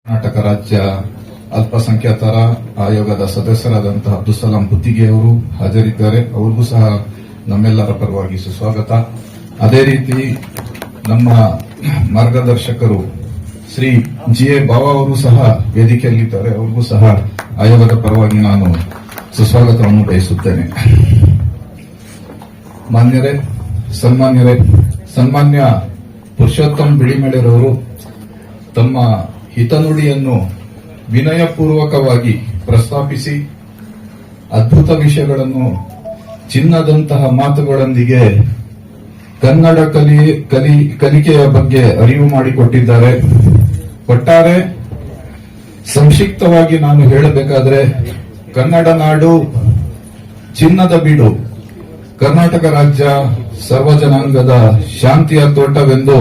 ಕರ್ನಾಟಕ ರಾಜ್ಯ ಅಲ್ಪಸಂಖ್ಯಾತರ ಆಯೋಗದ ಸದಸ್ಯರಾದಂತಹ ಅಬ್ದುಲ್ ಸಲಾಂ ಬುತ್ತಿಗೆ ಅವರು ಹಾಜರಿದ್ದಾರೆ. ಅವ್ರಿಗೂ ಸಹ ನಮ್ಮೆಲ್ಲರ ಪರವಾಗಿ ಸುಸ್ವಾಗತ. ಅದೇ ರೀತಿ ನಮ್ಮ ಮಾರ್ಗದರ್ಶಕರು ಶ್ರೀ ಜಿ.ಎ. ಬಾವ ಅವರು ಸಹ ವೇದಿಕೆಯಲ್ಲಿದ್ದಾರೆ. ಅವ್ರಿಗೂ ಸಹ ಆಯೋಗದ ಪರವಾಗಿ ನಾನು ಸುಸ್ವಾಗತವನ್ನು ಬಯಸುತ್ತೇನೆ. ಮಾನ್ಯರೇ, ಸನ್ಮಾನ್ಯ ಪುರುಷೋತ್ತಮ್ ಬಿಳಿಮಳೆರವರು ತಮ್ಮ ಹಿತನುಡಿಯನ್ನು ವಿನಯಪೂರ್ವಕವಾಗಿ ಪ್ರಸ್ತಾಪಿಸಿ ಅದ್ಭುತ ವಿಷಯಗಳನ್ನು ಚಿನ್ನದಂತಹ ಮಾತುಗಳೊಂದಿಗೆ ಕನ್ನಡ ಕಲಿಕೆಯ ಬಗ್ಗೆ ಅರಿವು ಮಾಡಿಕೊಟ್ಟಿದ್ದಾರೆ. ಒಟ್ಟಾರೆ ಸಂಕ್ಷಿಪ್ತವಾಗಿ ನಾನು ಹೇಳಬೇಕಾದ್ರೆ, ಕನ್ನಡ ನಾಡು ಚಿನ್ನದ ಬೀಡು, ಕರ್ನಾಟಕ ರಾಜ್ಯ ಸರ್ವಜನಾಂಗದ ಶಾಂತಿಯ ತೋಟವೆಂದು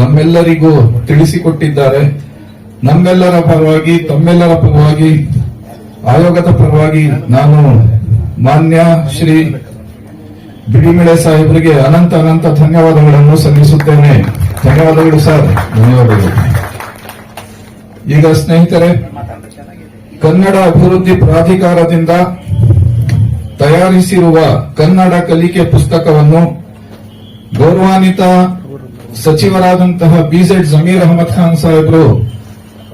ನಮ್ಮೆಲ್ಲರಿಗೂ ತಿಳಿಸಿಕೊಟ್ಟಿದ್ದಾರೆ. ನಮ್ಮೆಲ್ಲರ ಪರವಾಗಿ, ತಮ್ಮೆಲ್ಲರ ಪರವಾಗಿ, ಆಯೋಗದ ಪರವಾಗಿ ನಾನು ಮಾನ್ಯ ಶ್ರೀ ಬಿಳಿಮಳೆ ಸಾಹೇಬರಿಗೆ ಅನಂತ ಧನ್ಯವಾದಗಳನ್ನು ಸಲ್ಲಿಸುತ್ತೇನೆ. ಧನ್ಯವಾದಗಳು ಸರ್, ಧನ್ಯವಾದಗಳು. ಈಗ ಸ್ನೇಹಿತರೆ, ಕನ್ನಡ ಅಭಿವೃದ್ಧಿ ಪ್ರಾಧಿಕಾರದಿಂದ ತಯಾರಿಸಿರುವ ಕನ್ನಡ ಕಲಿಕೆ ಪುಸ್ತಕವನ್ನು ಗೌರವಾನ್ವಿತ ಸಚಿವರಾದಂತಹ ಬಿಜೆಡ್ ಜಮೀರ್ ಅಹಮದ್ ಖಾನ್ ಸಾಹೇಬರು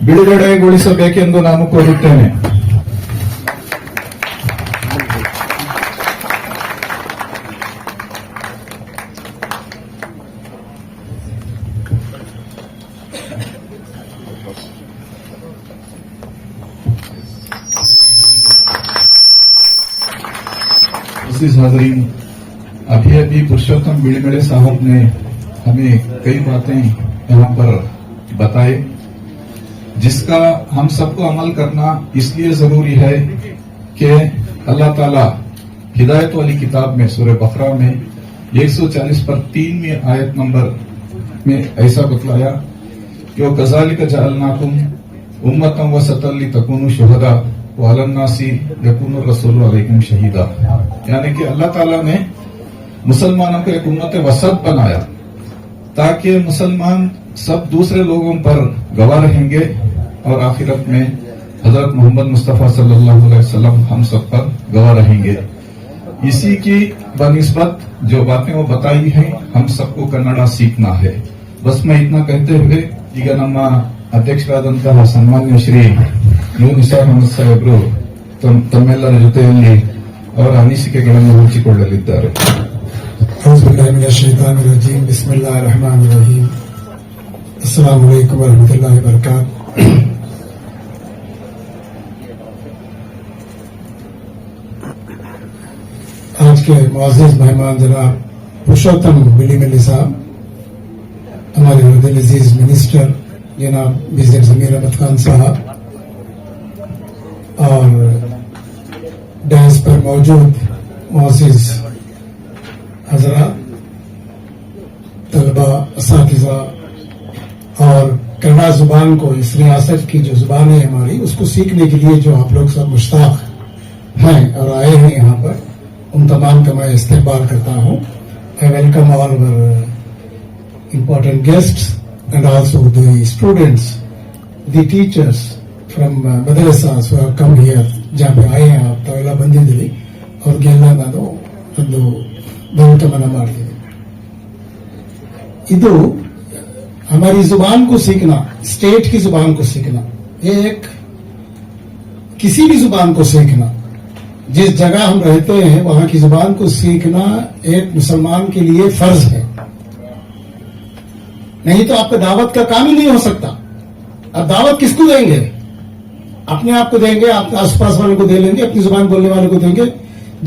ಬಿಡುಗಡೆಗೊಳಿಸಬೇಕೆಂದು ನಾನು ಕೋರುತ್ತೇನೆ. हाज़रीन, अभी पुरुषोत्तम बिड़मड़े साहब ने हमें कई बातें यहाँ पर बताए, जिसका हम सबको अमल करना इसलिए जरूरी है कि अल्लाह ताला हिदायत वाली किताब में सूरह बकरा में 140 पर 3 आयत नंबर में ऐसा बतलाया कि वो कज़ालिक जअलनाकुम उम्मतन वसतन लितकूनु शुहदा वालन्नासी यकूनु रसूलु अलैकुम शहीदा, यानी कि अल्लाह ताला ने मुसलमानों को एक उम्मत वसत बनाया ताकि मुसलमान सब दूसरे लोगों पर गवाह रहेंगे और आखिरत में हजरत मोहम्मद मुस्तफा सल्लल्लाहु अलैहि वसल्लम हम सब पर गवाह रहेंगे. इसी की बनिस्बत जो बातें वो बताई हैं, हम सबको कन्नड़ सीखना है. बस मैं इतना कहते हुए ಈಗ ನಮ್ಮ ಅಧ್ಯಕ್ಷರಾದಂತಹ ಸನ್ಮಾನ್ಯ ಶ್ರೀ ನೂರ್ ನಿಸಾರ್ ಅಹಮದ್ ಸಾಹೇಬರು ತಮ್ಮೆಲ್ಲರ ಜೊತೆಯಲ್ಲಿ ಅವರ ಅನಿಸಿಕೆಗಳನ್ನು ಹಂಚಿಕೊಳ್ಳಲಿದ್ದಾರೆ. ಬಿಸ್ಮಿಲ್ಲಾಹಿರ್ರಹಮಾನಿರ್ರಹೀಮ್. अस्सलाम वालेकुम वरहमतुल्लाहि वबरकातुहू. आज के मुअज़्ज़िज़ मेहमान जनाब पुरुषोत्तम बिड़ीमले साहब, हमारे अब्दुल अजीज मिनिस्टर जनाब बिजर जमीर अहमद खान साहब और डांस पर मौजूद मुअज़्ज़िज़ हज़रात, तलबा, असातिज़ा और कन्नड़ जुबान को, इस रियासत की जो जुबान है हमारी, उसको सीखने के लिए जो आप लोग सब मुश्ताक हैं और आए हैं यहाँ पर, उन तमाम का मैं इस्तकबाल करता हूँ. I welcome all our important guests and also the students, the teachers from madrasas who have come here. जहाँ पे आए हैं आप तावेला ಬಂದಿದ್ದೀರಿ, ಅವ್ರಿಗೆಲ್ಲ ನಾನು ಒಂದು ವೆಲ್ಕಮನ್ನು ಮಾಡ್ತೀನಿ. ಇದು हमारी जुबान को सीखना, स्टेट की जुबान को सीखना, एक किसी भी जुबान को सीखना, जिस जगह हम रहते हैं वहां की जुबान को सीखना एक मुसलमान के लिए फर्ज है. नहीं तो आपका दावत का काम ही नहीं हो सकता. अब दावत किसको देंगे? अपने आप को देंगे, अपने आसपास वालों को दे लेंगे, अपनी जुबान बोलने वालों को देंगे.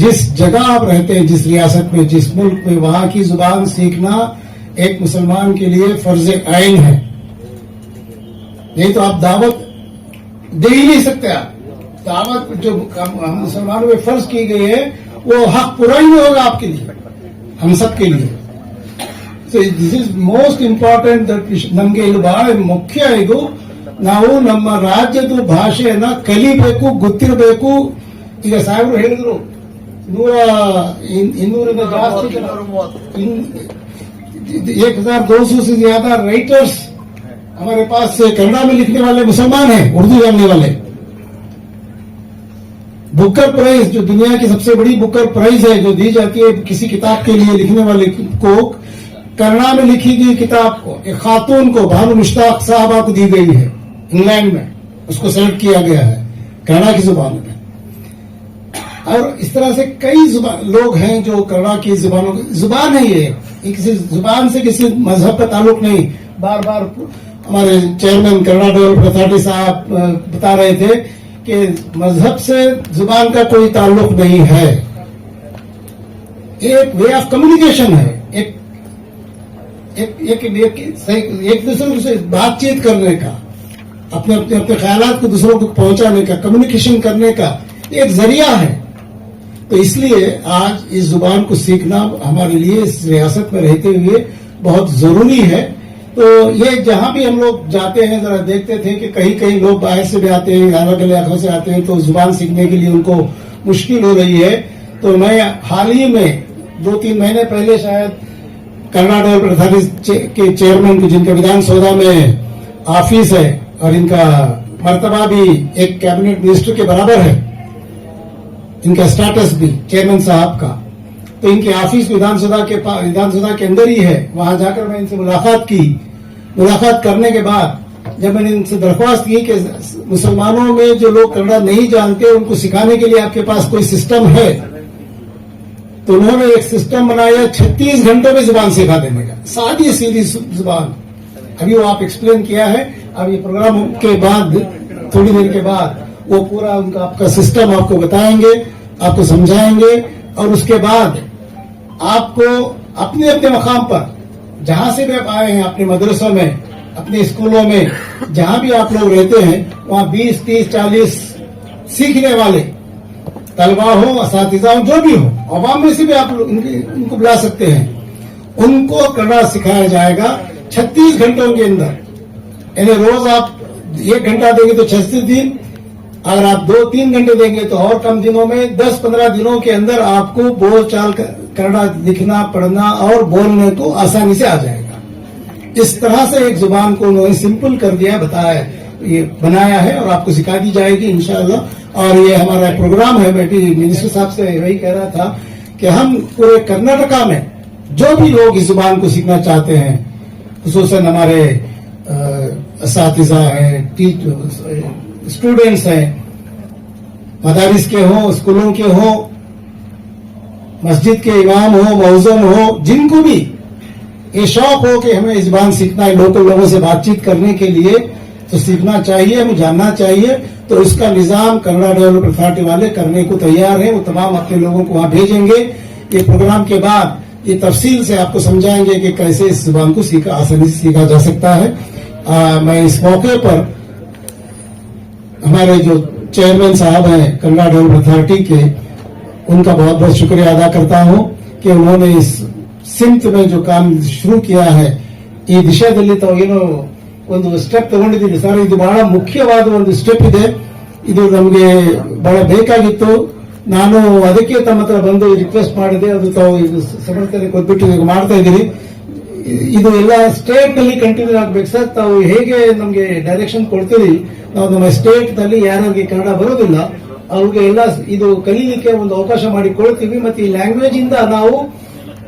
जिस जगह आप रहते हैं, जिस रियासत में, जिस मुल्क में, वहां की जुबान सीखना एक मुसलमान के लिए फर्ज आइन है. नहीं तो आप दावत दे ही नहीं सकते. आप दावत जो हम मुसलमानों में फर्ज की गई है वो हक पूरा ही नहीं होगा आपके लिए, हम सब के लिए. So this is most important that ನಮಗೆ ಇದು ಬಹಳ ಮುಖ್ಯ. ಇದು ನಾವು ನಮ್ಮ ರಾಜ್ಯದ ಭಾಷೆಯನ್ನ ಕಲಿಬೇಕು, ಗೊತ್ತಿರಬೇಕು. ಈಗ ಸಾಹೇಬರು ಹೇಳಿದ್ರು 200 ಜಾಸ್ತಿ 1200 से ज्यादा राइटर्स हमारे पास कन्नड़ा में लिखने वाले मुसलमान हैं, उर्दू जानने वाले। बुकर प्राइज, जो दुनिया की सबसे बड़ी बुकर प्राइज है, जो दी जाती है किसी किताब के लिए लिखने वाले को, कन्नड़ा में लिखी गई किताब एक खातून को, भानु मुश्ताक साहबा को दी गई है इंग्लैंड में। उसको सेलेक्ट किया गया है कन्नड़ा की जुबान में। और इस तरह से कई लोग हैं जो कन्नड़ा की जुबान है। ये किसी जुबान से किसी मजहब का ताल्लुक नहीं। बार बार हमारे चेयरमैन कन्नड़ा डेवलपमेंट अथॉरिटी साहब बता रहे थे कि मजहब से जुबान का कोई ताल्लुक नहीं है। एक वे ऑफ कम्युनिकेशन है, एक दूसरे से बातचीत करने का, अपने अपने अपने ख्यालात को दूसरों को पहुंचाने का, कम्युनिकेशन करने का एक जरिया है। तो इसलिए आज इस जुबान को सीखना हमारे लिए इस रियासत में रहते हुए बहुत जरूरी है। तो ये जहां भी हम लोग जाते हैं, जरा देखते थे कि कहीं कहीं लोग बाहर से भी आते हैं, अलग अलग इलाकों से आते हैं, तो जुबान सीखने के लिए उनको मुश्किल हो रही है। तो मैं हाल ही में 2-3 महीने पहले शायद कन्नड़ा डेवलपमेंट अथॉरिटी के चेयरमैन को, जिनका विधान सौदा में ऑफिस है और इनका मर्तबा भी एक कैबिनेट मिनिस्टर के बराबर है, इनका स्टेटस भी चेयरमैन साहब का, तो इनके ऑफिस विधानसभा के अंदर ही है। वहां जाकर मैं इनसे मुलाकात की। मुलाकात करने के बाद जब मैंने इनसे दरख्वास्त की कि मुसलमानों में जो लोग कन्नड़ा नहीं जानते उनको सिखाने के लिए आपके पास कोई सिस्टम है, तो उन्होंने एक सिस्टम बनाया 36 घंटों में जुबान सिखा देने का, सादी सीधी जुबान। अभी वो आप एक्सप्लेन किया है। अब ये प्रोग्राम के बाद थोड़ी देर के बाद वो पूरा उनका आपका सिस्टम आपको बताएंगे, आपको समझाएंगे, और उसके बाद आपको अपने अपने मकाम पर, जहां से भी आप आए हैं, अपने मदरसों में, अपने स्कूलों में, जहां भी आप लोग रहते हैं, वहां 20, 30, 40 सीखने वाले तलबा हो, असातिज़ा हो, जो भी हो, अवाम में से भी आप उनको बुला सकते हैं। उनको कन्नड़ा सिखाया जाएगा 36 घंटों के अंदर। यानी रोज आप 1 घंटा देंगे तो 36 दिन, अगर आप 2-3 घंटे देंगे तो और कम दिनों में 10-15 दिनों के अंदर आपको बोलचाल कन्नड़ा लिखना, पढ़ना और बोलने को आसानी से आ जाएगा। इस तरह से एक जुबान को उन्होंने सिंपल कर दिया, बताया, ये बनाया है और आपको सिखा दी जाएगी इंशाअल्लाह। और ये हमारा प्रोग्राम है। मैं भी मिनिस्टर साहब से वही कह रहा था कि हम पूरे कर्नाटका में जो भी लोग इस जुबान को सीखना चाहते हैं, खुसूसन हमारे असातिज़ा हैं, स्टूडेंट्स हैं, मदारिस के हों, स्कूलों के हों, मस्जिद के इमाम हो, मौज़िन हो, जिनको भी ये शौक हो कि हमें इस जुबान सीखना है, लोकल लोगों से बातचीत करने के लिए, तो सीखना चाहिए, हमें जानना चाहिए। तो इसका निजाम कन्नड़ा डेवलपमेंट अथॉरिटी वाले करने को तैयार है। वो तमाम अपने लोगों को वहां भेजेंगे। ये प्रोग्राम के बाद ये तफसील से आपको समझाएंगे कि कैसे इस जुबान को आसानी से सीखा जा सकता है। मैं इस मौके पर हमारे जो चेयरमैन साहब हैं कन्नड़ा डेवलपमेंट अथॉरिटी के, उनका बहुत बहुत शुक्रिया अदा करता हूं कि उन्होंने इस सिमत में जो काम शुरू किया है, ಈ ದಿಶೆಯಲ್ಲಿ ತಾವು ಏನೋ ಒಂದು ಸ್ಟೆಪ್ ತಗೊಂಡಿದ್ದೀರಿ ಸರ್, ಇದು ಬಹಳ ಮುಖ್ಯವಾದ ಒಂದು ಸ್ಟೆಪ್ ಇದೆ. ಇದು ನಮಗೆ ಬಹಳ ಬೇಕಾಗಿತ್ತು. ನಾನು ಅದಕ್ಕೆ ತಮ್ಮ ಹತ್ರ ಬಂದು ರಿಕ್ವೆಸ್ಟ್ ಮಾಡಿದೆ. ಅದು ತಾವು ಇದು ಸಮರ್ಥನೆ ಕೊಟ್ಬಿಟ್ಟು ಈಗ ಮಾಡ್ತಾ ಇದ್ದೀರಿ. ಇದು ಎಲ್ಲ ಸ್ಟೇಟ್ ನಲ್ಲಿ ಕಂಟಿನ್ಯೂ ಆಗ್ಬೇಕು ಸರ್. ತಾವು ಹೇಗೆ ನಮಗೆ ಡೈರೆಕ್ಷನ್ ಕೊಡ್ತೀರಿ, ನಾವು ನಮ್ಮ ಸ್ಟೇಟ್ ನಲ್ಲಿ ಯಾರಿಗೆ ಕನ್ನಡ ಬರೋದಿಲ್ಲ ಅವ್ರಿಗೆ ಎಲ್ಲ ಇದು ಕಲೀಲಿಕ್ಕೆ ಒಂದು ಅವಕಾಶ ಮಾಡಿ ಕೊಡ್ತೀವಿ. ಮತ್ತೆ ಈ ಲ್ಯಾಂಗ್ವೇಜ್ ಇಂದ ನಾವು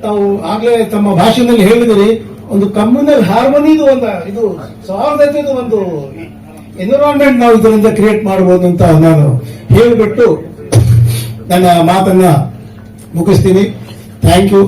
ತಾವು ಆಗ್ಲೇ ತಮ್ಮ ಭಾಷೆನಲ್ಲಿ ಹೇಳಿದಿರಿ, ಒಂದು ಕಮ್ಯುನಲ್ ಹಾರ್ಮೋನಿದು ಒಂದು ಇದು ಸೌಹಾರ್ದತೆದು ಒಂದು ಎನ್ವಿರಾನ್ಮೆಂಟ್ ನಾವು ಇದರಿಂದ ಕ್ರಿಯೇಟ್ ಮಾಡಬಹುದು ಅಂತ ನಾನು ಹೇಳಿಬಿಟ್ಟು ನನ್ನ ಮಾತನ್ನ ಮುಗಿಸ್ತೀನಿ. Thank you.